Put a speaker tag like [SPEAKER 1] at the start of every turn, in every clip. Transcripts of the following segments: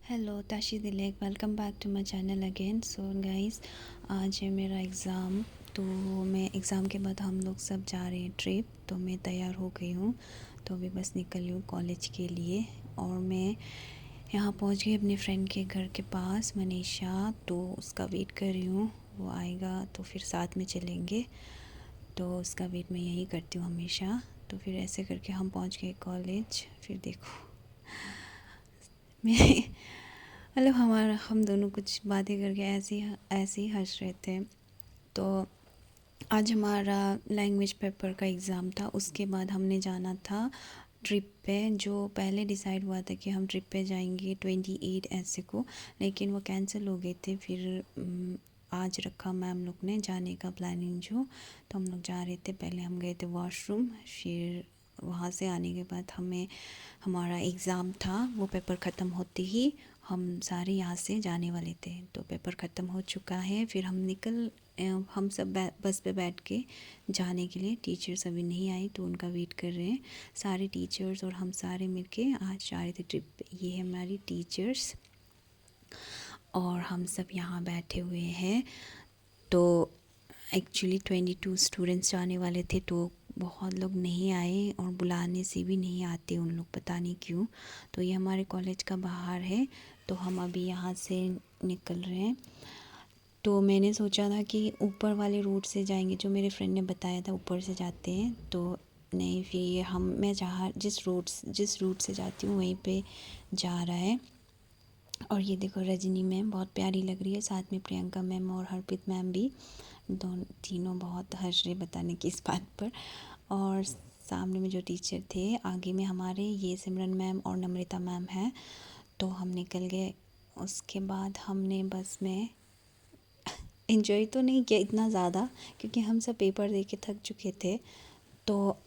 [SPEAKER 1] Hello Tashi Delek, welcome back to my channel again. So guys, आज है मेरा एग्ज़ाम। तो मैं एग्ज़ाम के बाद हम लोग सब जा रहे हैं ट्रिप। तो मैं तैयार हो गई हूँ, तो अभी बस निकली हूँ कॉलेज के लिए। और मैं यहाँ पहुँच गई अपने फ्रेंड के घर के पास, मनीषा। तो उसका वेट कर रही हूँ, वो आएगा तो फिर साथ में चलेंगे। तो उसका वेट मैं यही करती हूँ हमेशा। तो फिर ऐसे करके हम पहुँच गए कॉलेज। फिर देखो मैं मतलब हम दोनों कुछ बातें करके ऐसे ही हंस रहे थे। तो आज हमारा लैंग्वेज पेपर का एग्ज़ाम था। उसके बाद हमने जाना था ट्रिप पे, जो पहले डिसाइड हुआ था कि हम ट्रिप पे जाएंगे 28 ऐसे को, लेकिन वो कैंसिल हो गए थे। फिर आज रखा मैम लोग ने जाने का प्लानिंग जो। तो हम लोग जा रहे थे। पहले हम गए थे वॉशरूम, फिर वहाँ से आने के बाद हमारा एग्ज़ाम था। वो पेपर ख़त्म होते ही हम सारे यहाँ से जाने वाले थे। तो पेपर ख़त्म हो चुका है। फिर हम सब बस पे बैठ के जाने के लिए। टीचर्स अभी नहीं आए तो उनका वेट कर रहे हैं। सारे टीचर्स और हम सारे मिलके आज जा रहे थे ट्रिप पे। ये है हमारी टीचर्स और हम सब यहाँ बैठे हुए हैं। तो एक्चुअली 22 स्टूडेंट्स जाने वाले थे, तो बहुत लोग नहीं आए और बुलाने से भी नहीं आते उन लोग, पता नहीं क्यों। तो ये हमारे कॉलेज का बाहर है। तो हम अभी यहाँ से निकल रहे हैं। तो मैंने सोचा था कि ऊपर वाले रूट से जाएंगे, जो मेरे फ्रेंड ने बताया था ऊपर से जाते हैं। तो नहीं, फिर ये मैं जहाँ जिस रूट से जाती हूँ वहीं पे जा रहा है। और ये देखो रजनी मैम बहुत प्यारी लग रही है, साथ में प्रियंका मैम और हरप्रीत मैम भी। दोनों तीनों बहुत हंस रहे बताने की इस बात पर। और सामने में जो टीचर थे, आगे में हमारे ये सिमरन मैम और नम्रता मैम हैं। तो हम निकल गए। उसके बाद हमने बस में एंजॉय तो नहीं किया इतना ज़्यादा, क्योंकि हम सब पेपर दे के थक चुके थे। तो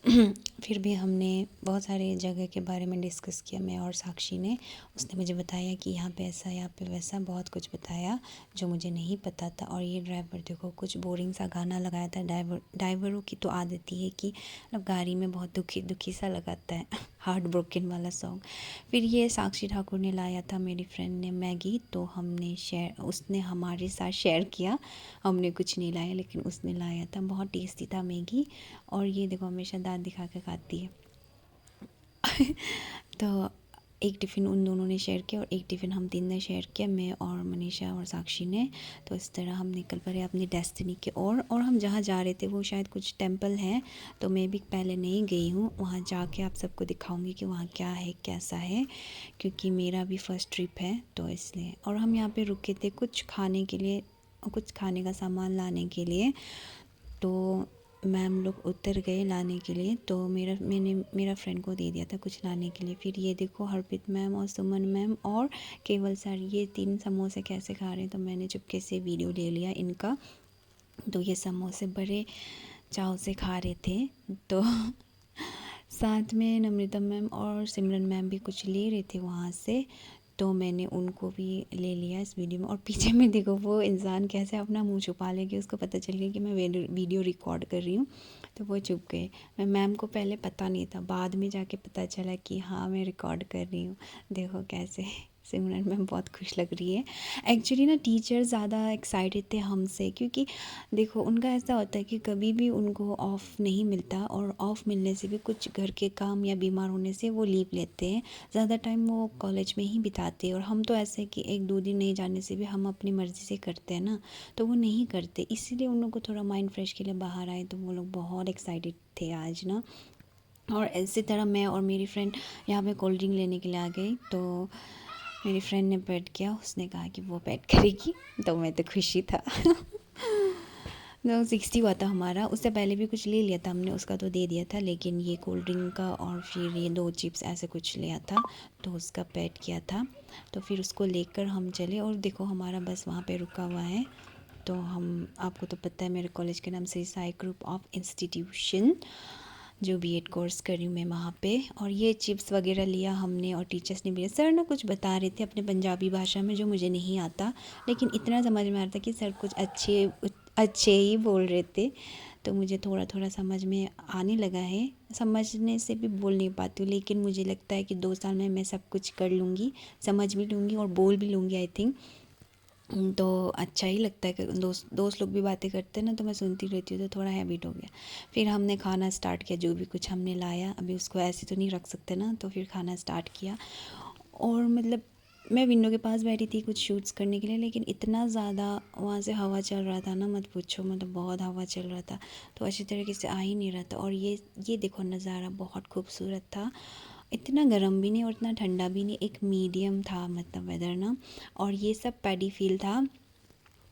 [SPEAKER 1] फिर भी हमने बहुत सारे जगह के बारे में डिस्कस किया, मैं और साक्षी ने। उसने मुझे बताया कि यहाँ पे ऐसा, यहाँ पे वैसा, बहुत कुछ बताया जो मुझे नहीं पता था। और ये ड्राइवर देखो कुछ बोरिंग सा गाना लगाया था। ड्राइवरों की तो आदत ही है कि मतलब गाड़ी में बहुत दुखी दुखी सा लगाता है हार्ट ब्रोकन वाला सॉन्ग। फिर ये साक्षी ठाकुर ने लाया था, मेरी फ्रेंड ने, मैगी। तो उसने हमारे साथ शेयर किया। हमने कुछ नहीं लाया, लेकिन उसने लाया था, बहुत टेस्टी था मैगी। और ये देखो हमेशा दांत दिखा के खाती है तो एक टिफ़िन उन दोनों ने शेयर किया और एक टिफ़िन हम तीन ने शेयर किया, मैं और मनीषा और साक्षी ने। तो इस तरह हम निकल पड़े अपनी डेस्टिनी की ओर। और हम जहाँ जा रहे थे वो शायद कुछ टेंपल है। तो मैं भी पहले नहीं गई हूँ, वहाँ जाके आप सबको दिखाऊंगी कि वहाँ क्या है कैसा है, क्योंकि मेरा भी फ़र्स्ट ट्रिप है तो इसलिए। और हम यहाँ पे रुके थे कुछ खाने के लिए, कुछ खाने का सामान लाने के लिए। तो मैम लोग उतर गए लाने के लिए। तो मैंने मेरा फ्रेंड को दे दिया था कुछ लाने के लिए। फिर ये देखो हरप्रीत मैम और सुमन मैम और केवल सर, ये 3 समोसे कैसे खा रहे हैं। तो मैंने चुपके से वीडियो ले लिया इनका। तो ये समोसे बड़े चाव से खा रहे थे। तो साथ में नम्रता मैम और सिमरन मैम भी कुछ ले रहे थे वहाँ से। तो मैंने उनको भी ले लिया इस वीडियो में। और पीछे में देखो वो इंसान कैसे अपना मुंह छुपा लेगी, उसको पता चल गया कि मैं वीडियो रिकॉर्ड कर रही हूँ। तो वो चुप गए। मैं मैम को पहले पता नहीं था, बाद में जाके पता चला कि हाँ मैं रिकॉर्ड कर रही हूँ। देखो कैसे सिमरन मैम बहुत खुश लग रही है। एक्चुअली ना टीचर ज़्यादा एक्साइटेड थे हमसे, क्योंकि देखो उनका ऐसा होता है कि कभी भी उनको ऑफ़ नहीं मिलता, और ऑफ़ मिलने से भी कुछ घर के काम या बीमार होने से वो लीव लेते हैं। ज़्यादा टाइम वो कॉलेज में ही बिताते हैं। और हम तो ऐसे कि 1-2 दिन नहीं जाने से भी हम अपनी मर्ज़ी से करते हैं ना, तो वो नहीं करते। इसीलिए उन लोगों को थोड़ा माइंड फ्रेश के लिए बाहर आए, तो वो लोग बहुत एक्साइटेड थे आज ना। और इसी तरह मैं और मेरी फ्रेंड यहाँ पे कोल्ड ड्रिंक लेने के लिए आ गई। तो मेरी फ्रेंड ने पेड किया, उसने कहा कि वो पेड करेगी, तो मैं तो खुशी था 60 हुआ था हमारा। उससे पहले भी कुछ ले लिया था हमने, उसका तो दे दिया था, लेकिन ये कोल्ड ड्रिंक का और फिर ये 2 चिप्स ऐसे कुछ लिया था, तो उसका पेड किया था। तो फिर उसको लेकर हम चले। और देखो हमारा बस वहाँ पे रुका हुआ है। तो आपको तो पता है मेरे कॉलेज के नाम Shri Sai group of institution, जो बीएड कोर्स कर रही हूँ मैं वहाँ पे। और ये चिप्स वगैरह लिया हमने, और टीचर्स ने भी। सर ना कुछ बता रहे थे अपने पंजाबी भाषा में जो मुझे नहीं आता, लेकिन इतना समझ में आ रहा था कि सर कुछ अच्छे अच्छे ही बोल रहे थे। तो मुझे थोड़ा थोड़ा समझ में आने लगा है। समझने से भी बोल नहीं पाती हूँ, लेकिन मुझे लगता है कि 2 साल में मैं सब कुछ कर लूँगी, समझ भी लूँगी और बोल भी लूँगी आई थिंक। तो अच्छा ही लगता है कि दोस्त दोस्त लोग भी बातें करते हैं ना, तो मैं सुनती रहती हूँ, तो थोड़ा हैबिट हो गया। फिर हमने खाना स्टार्ट किया, जो भी कुछ हमने लाया, अभी उसको ऐसे तो नहीं रख सकते ना, तो फिर खाना स्टार्ट किया। और मतलब मैं विंडो के पास बैठी थी कुछ शूट्स करने के लिए, लेकिन इतना ज़्यादा वहाँ से हवा चल रहा था ना, मत पूछो, मतलब बहुत हवा चल रहा था, तो अच्छी तरीके से आ ही नहीं रहा था। और ये देखो नज़ारा बहुत खूबसूरत था, इतना गर्म भी नहीं और इतना ठंडा भी नहीं, एक मीडियम था मतलब वेदर ना। और ये सब पैडी फील्ड था,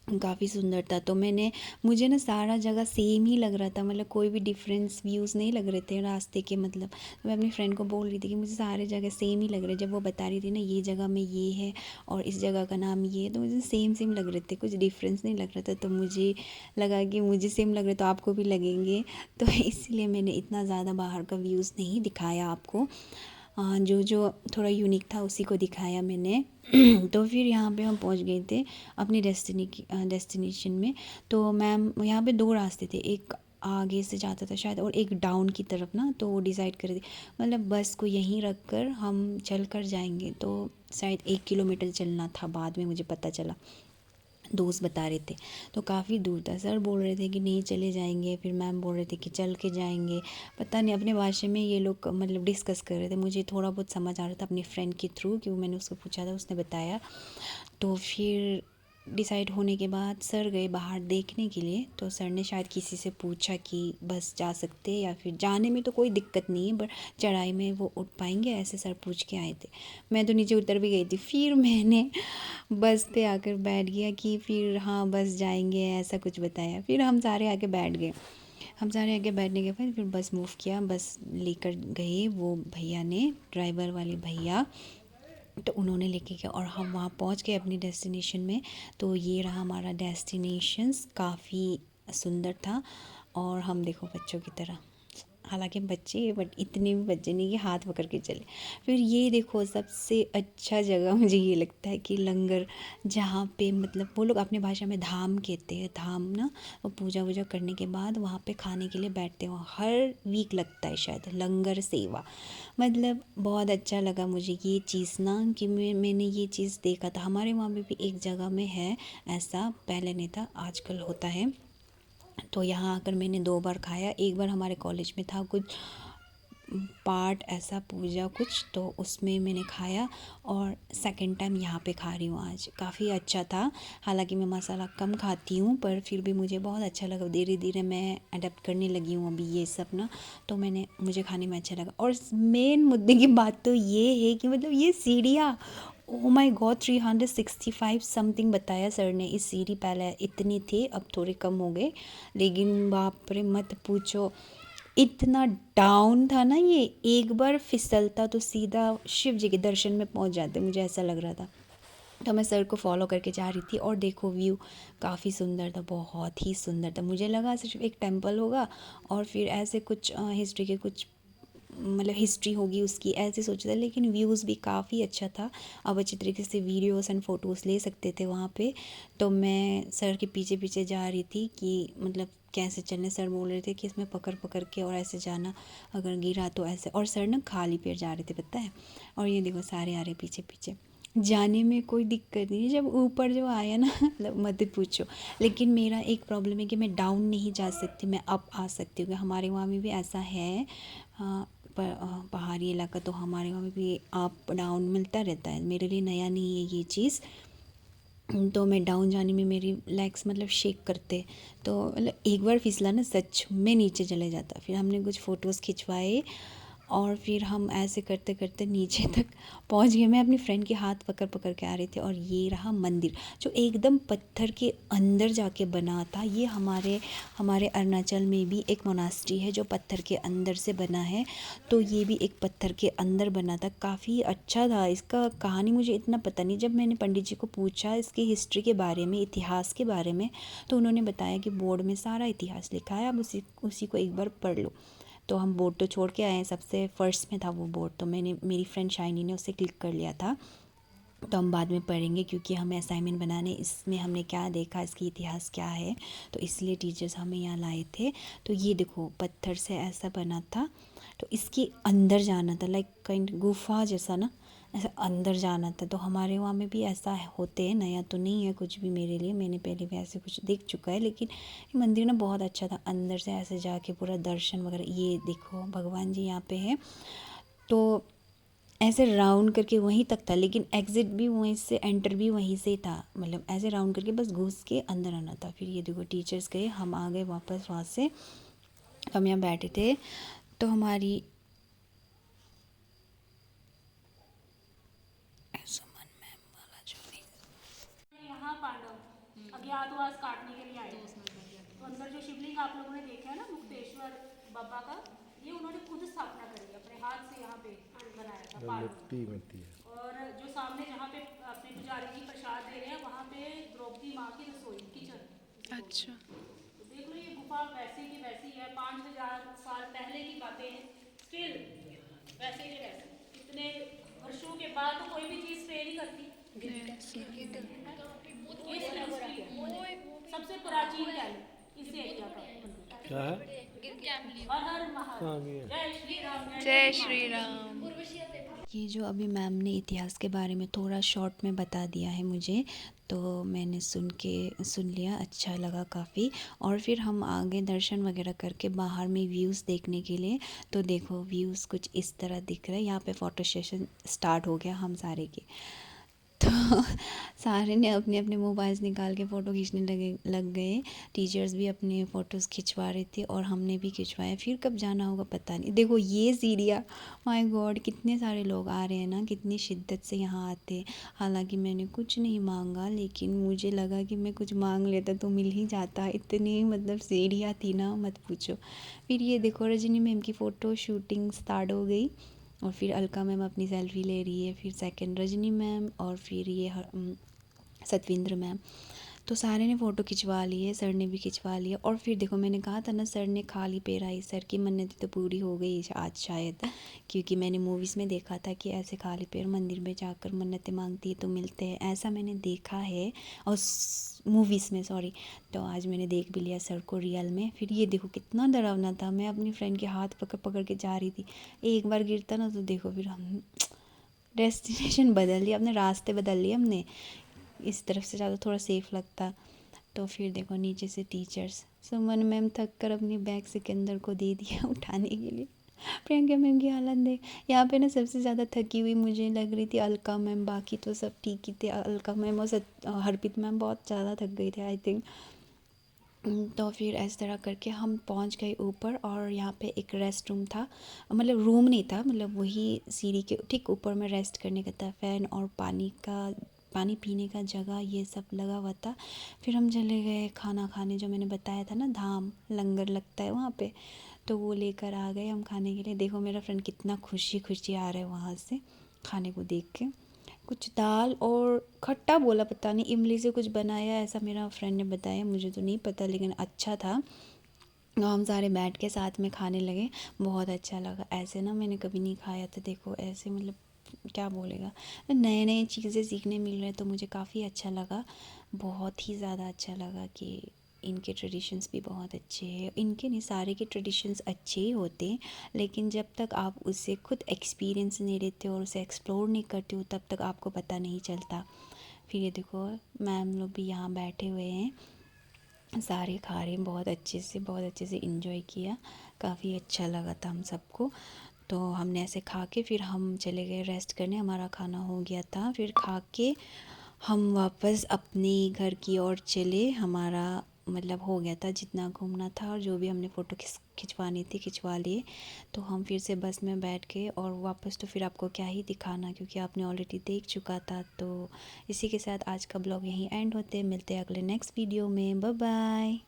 [SPEAKER 1] काफ़ी सुंदर था। तो मुझे ना सारा जगह सेम ही लग रहा था, मतलब कोई भी डिफरेंस व्यूज़ नहीं लग रहे थे रास्ते के। मतलब तो मैं अपनी फ्रेंड को बोल रही थी कि मुझे सारे जगह सेम ही लग रहे, जब वो बता रही थी ना ये जगह में ये है और इस जगह का नाम ये है, तो मुझे सेम सेम लग रहे थे, कुछ डिफरेंस नहीं लग रहा था। तो मुझे लगा कि मुझे सेम लग रहे तो आपको भी लगेंगे, तो इसलिए मैंने इतना ज़्यादा बाहर का व्यूज़ नहीं दिखाया आपको। जो जो थोड़ा यूनिक था उसी को दिखाया मैंने। तो फिर यहाँ पे हम पहुँच गए थे अपनी डेस्टिनेशन में। तो मैम यहाँ पे 2 रास्ते थे, एक आगे से जाता था शायद और एक डाउन की तरफ ना, तो वो डिसाइड कर दी मतलब बस को यहीं रख कर हम चल कर जाएंगे। तो शायद 1 किलोमीटर चलना था, बाद में मुझे पता चला, दोस्त बता रहे थे। तो काफ़ी दूर था, सर बोल रहे थे कि नहीं चले जाएंगे, फिर मैम बोल रहे थे कि चल के जाएंगे। पता नहीं अपने भाषा में ये लोग मतलब डिस्कस कर रहे थे, मुझे थोड़ा बहुत समझ आ रहा था अपनी फ्रेंड के थ्रू, क्योंकि मैंने उसको पूछा था, उसने बताया। तो फिर डिसाइड होने के बाद सर गए बाहर देखने के लिए। तो सर ने शायद किसी से पूछा कि बस जा सकते हैं या फिर जाने में तो कोई दिक्कत नहीं है, बट चढ़ाई में वो उठ पाएंगे, ऐसे सर पूछ के आए थे। मैं तो नीचे उतर भी गई थी, फिर मैंने बस पे आकर बैठ गया कि फिर हाँ बस जाएंगे ऐसा कुछ बताया। फिर हम सारे आके बैठ गए। हम सारे आगे बैठने के बाद फिर बस मूव किया, बस लेकर गए वो भैया ने, ड्राइवर वाले भैया। तो उन्होंने लेके गया और हम वहाँ पहुँच गए अपनी डेस्टिनेशन में। तो ये रहा हमारा डेस्टिनेशंस, काफ़ी सुंदर था। और हम देखो बच्चों की तरह, हालांकि बच्चे बट इतने भी बच्चे नहीं कि हाथ पकड़ के चले। फिर ये देखो सबसे अच्छा जगह मुझे ये लगता है कि लंगर, जहाँ पे मतलब वो लोग अपने भाषा में धाम कहते हैं, धाम ना, वो पूजा वूजा करने के बाद वहाँ पे खाने के लिए बैठते हैं, हर वीक लगता है शायद लंगर सेवा। मतलब बहुत अच्छा लगा मुझे ये चीज़ ना, कि मैंने ये चीज़ देखा था हमारे वहाँ पे भी एक जगह में है ऐसा, पहले नहीं था आजकल होता है। तो यहाँ आकर मैंने 2 बार खाया, एक बार हमारे कॉलेज में था कुछ पार्ट ऐसा पूजा कुछ, तो उसमें मैंने खाया, और सेकंड टाइम यहाँ पे खा रही हूँ आज, काफ़ी अच्छा था। हालांकि मैं मसाला कम खाती हूँ, पर फिर भी मुझे बहुत अच्छा लगा, धीरे धीरे मैं अडेप्ट करने लगी हूँ अभी ये सब ना, तो मुझे खाने में अच्छा लगा। और मेन मुद्दे की बात तो ये है कि मतलब ये सीढ़ियाँ, ओ माय गॉड 365 समथिंग बताया सर ने। इस सीढ़ी पहले इतनी थी, अब थोड़े कम हो गए, लेकिन बाप रे मत पूछो, इतना डाउन था ना, ये एक बार फिसलता तो सीधा शिव जी के दर्शन में पहुंच जाते, मुझे ऐसा लग रहा था। तो मैं सर को फॉलो करके जा रही थी और देखो व्यू काफ़ी सुंदर था, बहुत ही सुंदर था। मुझे लगा सिर्फ एक टेंपल होगा और फिर ऐसे कुछ हिस्ट्री के कुछ मतलब हिस्ट्री होगी उसकी, ऐसे सोचा था, लेकिन व्यूज़ भी काफ़ी अच्छा था। अब अच्छी तरीके से वीडियोस एंड फ़ोटोज़ ले सकते थे वहाँ पे। तो मैं सर के पीछे पीछे जा रही थी कि मतलब कैसे चलने, सर बोल रहे थे कि इसमें पकड़ पकड़ के और ऐसे जाना, अगर गिरा तो ऐसे, और सर ना खाली पैर जा रहे थे पता है। और ये देखो सारे आ रहे पीछे पीछे, जाने में कोई दिक्कत नहीं है, जब ऊपर जो आया ना मतलब मत पूछो। लेकिन मेरा एक प्रॉब्लम है कि मैं डाउन नहीं जा सकती, मैं अप आ सकती हूँ, हमारे वहाँ में भी ऐसा है। पहाड़ी इलाका, तो हमारे वहाँ में भी अप डाउन मिलता रहता है, मेरे लिए नया नहीं है ये चीज़। तो मैं डाउन जाने में मेरी लेग्स मतलब शेक करते, तो मतलब एक बार फिसला ना सच में नीचे चले जाता। फिर हमने कुछ फ़ोटोज़ खिंचवाए और फिर हम ऐसे करते करते नीचे तक पहुंच गए। मैं अपनी फ्रेंड के हाथ पकड़ पकड़ के आ रही थी। और ये रहा मंदिर, जो एकदम पत्थर के अंदर जाके बना था। ये हमारे अरुणाचल में भी एक मोनास्ट्री है जो पत्थर के अंदर से बना है, तो ये भी एक पत्थर के अंदर बना था, काफ़ी अच्छा था। इसका कहानी मुझे इतना पता नहीं, जब मैंने पंडित जी को पूछा इसकी हिस्ट्री के बारे में, इतिहास के बारे में, तो उन्होंने बताया कि बोर्ड में सारा इतिहास लिखा है, अब उसी को एक बार पढ़ लो। तो हम बोर्ड तो छोड़ के आए हैं, सबसे फर्स्ट में था वो बोर्ड, तो मेरी फ्रेंड शाइनी ने उसे क्लिक कर लिया था। तो हम बाद में पढ़ेंगे, क्योंकि हमें असाइनमेंट बनाने, इसमें हमने क्या देखा, इसकी इतिहास क्या है, तो इसलिए टीचर्स हमें यहाँ लाए थे। तो ये देखो पत्थर से ऐसा बना था, तो इसके अंदर जाना था, लाइक काइंड गुफा जैसा ना, ऐसा अंदर जाना था। तो हमारे वहाँ में भी ऐसा होते हैं, नया तो नहीं है कुछ भी मेरे लिए, मैंने पहले भी ऐसे कुछ देख चुका है, लेकिन ये मंदिर ना बहुत अच्छा था। अंदर से ऐसे जाके पूरा दर्शन वगैरह, ये देखो भगवान जी यहाँ पे हैं। तो ऐसे राउंड करके वहीं तक था, लेकिन एग्ज़िट भी वहीं से, एंटर भी वहीं से था, मतलब ऐसे राउंड करके बस घुस के अंदर आना था। फिर ये देखो टीचर्स गए, हम आ गए वापस वहाँ से। हम यहाँ बैठे थे, तो हमारी सुमन मैम वाला जो नहीं,
[SPEAKER 2] यहाँ पांडव अज्ञातवास काटने के लिए आए। तो अंदर जो शिवलिंग आप लोगों ने देखा है ना मुक्तेश्वर बाबा का, ये उन्होंने खुद स्थापना करी, अपने हाथ से यहाँ पे बनाया था पांडव। और जो सामने जहाँ पे अपने पुजारी जी प्रसाद दे रहे हैं, वहाँ पे द्रौपदी माँ की रसोई किचन।
[SPEAKER 1] अच्छा।
[SPEAKER 2] तो देख लो ये गुफा वैसी की वैसी है, 5000 साल पहले की बातें हैं, स्टिल वैसे के वैसे। इतने वर्षों के बाद तो कोई भी चीज़ फेल ही करती। ये सबसे प्राचीन कैली इस एरिया का
[SPEAKER 3] क्या है?
[SPEAKER 2] हर हर
[SPEAKER 3] हाँ
[SPEAKER 2] महादेव।
[SPEAKER 3] भी है।
[SPEAKER 2] जय श्री राम,
[SPEAKER 1] जय श्री राम। ये जो अभी मैम ने इतिहास के बारे में थोड़ा शॉर्ट में बता दिया है मुझे, तो मैंने सुन लिया, अच्छा लगा काफ़ी। और फिर हम आगे दर्शन वगैरह करके बाहर में व्यूज़ देखने के लिए, तो देखो व्यूज़ कुछ इस तरह दिख रहा है। यहाँ पे फ़ोटो सेशन स्टार्ट हो गया हम सारे के। तो सारे ने अपने अपने मोबाइल्स निकाल के फ़ोटो खींचने लग गए। टीचर्स भी अपने फ़ोटोज़ खिंचवा रहे थे और हमने भी खिंचवाया। फिर कब जाना होगा पता नहीं। देखो ये सीढ़ियाँ, माय गॉड कितने सारे लोग आ रहे हैं ना, कितनी शिद्दत से यहाँ आते हैं। हालांकि मैंने कुछ नहीं मांगा, लेकिन मुझे लगा कि मैं कुछ मांग लेता तो मिल ही जाता। इतनी मतलब सीढ़ियाँ थी ना, मत पूछो। फिर ये देखो रजनी मैम की फ़ोटो शूटिंग स्टार्ट हो गई, और फिर अलका मैम अपनी सेल्फ़ी ले रही है, फिर सेकंड रजनी मैम, और फिर ये सतविंद्र मैम। तो सारे ने फ़ोटो खिंचवा लिए, सर ने भी खिंचवा लिया। और फिर देखो मैंने कहा था ना, सर ने खाली पैर आई, सर की मन्नत तो पूरी हो गई आज शायद, क्योंकि मैंने मूवीज़ में देखा था कि ऐसे खाली पैर मंदिर में जाकर मन्नतें मांगती है तो मिलते हैं, ऐसा मैंने देखा है और मूवीज़ में, सॉरी। तो आज मैंने देख भी लिया सर को रियल में। फिर ये देखो कितना डरावना था, मैं अपनी फ्रेंड के हाथ पकड़ पकड़ के जा रही थी, एक बार गिरता ना तो देखो फिर हम डेस्टिनेशन बदल लिया, अपने रास्ते बदल लिए हमने, इस तरफ से ज़्यादा थोड़ा सेफ़ लगता। तो फिर देखो नीचे से टीचर्स, सुमन मैम थक कर अपनी बैग सिकंदर को दे दिया उठाने के लिए। प्रियंका मैम की हालत देख, यहाँ पे ना सबसे ज़्यादा थकी हुई मुझे लग रही थी अलका मैम, बाकी तो सब ठीक ही थे। अलका मैम और हरप्रीत मैम बहुत ज़्यादा थक गई थे आई थिंक। तो फिर इस तरह करके हम पहुंच गए ऊपर, और यहाँ पे एक रेस्ट रूम था, मतलब रूम नहीं था, मतलब वही सीढ़ी के ठीक ऊपर में रेस्ट करने का था, फ़ैन और पानी पीने का जगह ये सब लगा हुआ था। फिर हम चले गए खाना खाने, जो मैंने बताया था ना धाम लंगर लगता है वहाँ पे, तो वो लेकर आ गए हम खाने के लिए। देखो मेरा फ्रेंड कितना खुशी खुशी आ रहा है वहाँ से खाने को देख के। कुछ दाल और खट्टा बोला, पता नहीं इमली से कुछ बनाया ऐसा मेरा फ्रेंड ने बताया, मुझे तो नहीं पता, लेकिन अच्छा था। तो हम सारे बैठ के साथ में खाने लगे, बहुत अच्छा लगा। ऐसे ना मैंने कभी नहीं खाया था, देखो ऐसे मतलब क्या बोलेगा, नए नए चीज़ें सीखने मिल रहे, तो मुझे काफ़ी अच्छा लगा, बहुत ही ज़्यादा अच्छा लगा कि इनके ट्रेडिशंस भी बहुत अच्छे हैं। इनके नहीं, सारे के ट्रेडिशंस अच्छे ही होते हैं, लेकिन जब तक आप उसे खुद एक्सपीरियंस नहीं लेते और उसे एक्सप्लोर नहीं करते हो तब तक आपको पता नहीं चलता। फिर ये देखो मैम लोग भी यहाँ बैठे हुए हैं, सारे खा रहे हैं, बहुत अच्छे से इंजॉय किया, काफ़ी अच्छा लगा था हम सबको। तो हमने ऐसे खा के फिर हम चले गए रेस्ट करने, हमारा खाना हो गया था। फिर खा के हम वापस अपने घर की ओर चले, हमारा मतलब हो गया था जितना घूमना था, और जो भी हमने फ़ोटो खिंचवानी थी खिंचवा लिए। तो हम फिर से बस में बैठ गए, और वापस तो फिर आपको क्या ही दिखाना, क्योंकि आपने ऑलरेडी देख चुका था। तो इसी के साथ आज का ब्लॉग यहीं एंड होते, मिलते हैं अगले नेक्स्ट वीडियो में, बाय बाय।